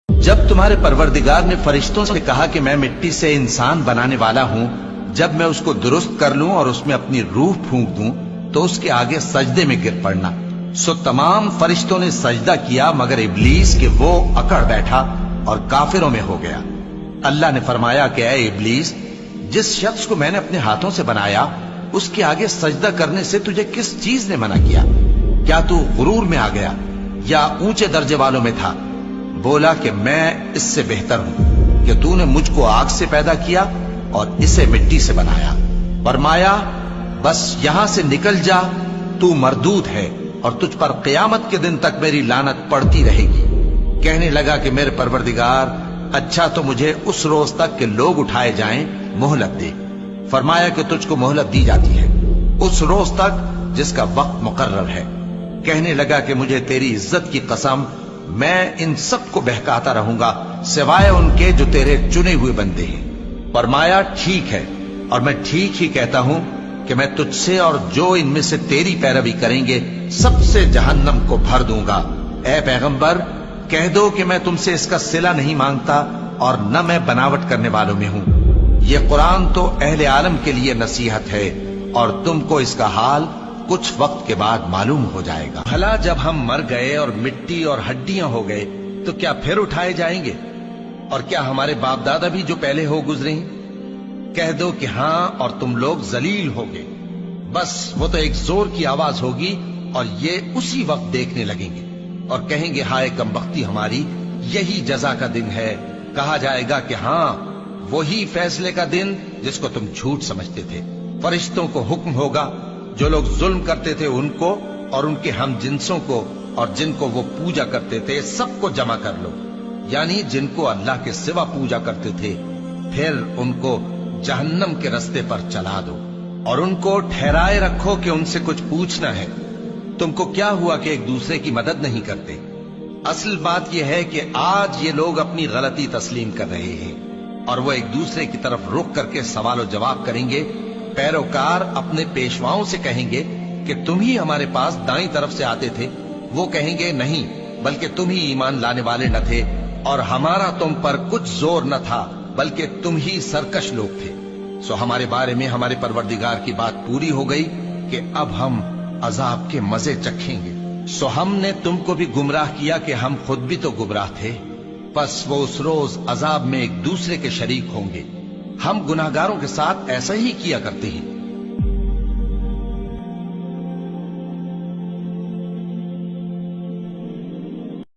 جب تمہارے پروردگار نے فرشتوں سے کہا کہ میں مٹی سے انسان بنانے والا ہوں، جب میں اس کو درست کر لوں اور اس میں اپنی روح پھونک دوں تو اس کے آگے سجدے میں گر پڑنا، سو تمام فرشتوں نے سجدہ کیا مگر ابلیس کہ وہ اکڑ بیٹھا اور کافروں میں ہو گیا۔ اللہ نے فرمایا کہ اے ابلیس، جس شخص کو میں نے اپنے ہاتھوں سے بنایا اس کے آگے سجدہ کرنے سے تجھے کس چیز نے منع کیا؟ کیا تو غرور میں آ گیا یا اونچے درجے والوں میں تھا؟ بولا کہ میں اس سے بہتر ہوں کہ تو نے مجھ کو آگ سے پیدا کیا اور اسے مٹی سے بنایا۔ فرمایا بس یہاں سے نکل جا، تو مردود ہے اور تجھ پر قیامت کے دن تک میری لعنت پڑتی رہے گی۔ کہنے لگا کہ میرے پروردگار، اچھا تو مجھے اس روز تک کہ لوگ اٹھائے جائیں مہلت دے۔ فرمایا کہ تجھ کو مہلت دی جاتی ہے اس روز تک جس کا وقت مقرر ہے۔ کہنے لگا کہ مجھے تیری عزت کی قسم، میں ان سب کو بہکاتا رہوں گا سوائے ان کے جو تیرے چنے ہوئے بندے ہیں۔ فرمایا ٹھیک ہے، اور میں ٹھیک ہی کہتا ہوں کہ میں تجھ سے اور جو ان میں سے تیری پیروی کریں گے سب سے جہنم کو بھر دوں گا۔ اے پیغمبر، کہہ دو کہ میں تم سے اس کا صلہ نہیں مانگتا اور نہ میں بناوٹ کرنے والوں میں ہوں۔ یہ قرآن تو اہل عالم کے لیے نصیحت ہے اور تم کو اس کا حال کچھ وقت کے بعد معلوم ہو جائے گا۔ بھلا جب ہم مر گئے اور مٹی اور ہڈیاں ہو گئے تو کیا پھر اٹھائے جائیں گے؟ اور کیا ہمارے باپ دادا بھی جو پہلے ہو گزرے ہیں؟ کہہ دو کہ ہاں، اور تم لوگ ذلیل ہوگے۔ بس وہ تو ایک زور کی آواز ہوگی اور یہ اسی وقت دیکھنے لگیں گے اور کہیں گے ہائے کمبختی ہماری، یہی جزا کا دن ہے۔ کہا جائے گا کہ ہاں، وہی فیصلے کا دن جس کو تم جھوٹ سمجھتے تھے۔ فرشتوں کو حکم ہوگا جو لوگ ظلم کرتے تھے ان کو اور ان کے ہم جنسوں کو اور جن کو وہ پوجا کرتے تھے سب کو جمع کر لو، یعنی جن کو اللہ کے سوا پوجا کرتے تھے، پھر ان کو جہنم کے رستے پر چلا دو اور ان کو ٹھہرائے رکھو کہ ان سے کچھ پوچھنا ہے۔ تم کو کیا ہوا کہ ایک دوسرے کی مدد نہیں کرتے؟ اصل بات یہ ہے کہ آج یہ لوگ اپنی غلطی تسلیم کر رہے ہیں اور وہ ایک دوسرے کی طرف رخ کر کے سوال و جواب کریں گے۔ پیروکار اپنے پیشواؤں سے کہیں گے کہ تم ہی ہمارے پاس دائیں طرف سے آتے تھے۔ وہ کہیں گے نہیں، بلکہ تم ہی ایمان لانے والے نہ تھے اور ہمارا تم پر کچھ زور نہ تھا، بلکہ تم ہی سرکش لوگ تھے۔ سو ہمارے بارے میں ہمارے پروردگار کی بات پوری ہو گئی کہ اب ہم عذاب کے مزے چکھیں گے۔ سو ہم نے تم کو بھی گمراہ کیا کہ ہم خود بھی تو گمراہ تھے، پس وہ اس روز عذاب میں ایک دوسرے کے شریک ہوں گے۔ ہم گناہگاروں کے ساتھ ایسا ہی کیا کرتے ہیں۔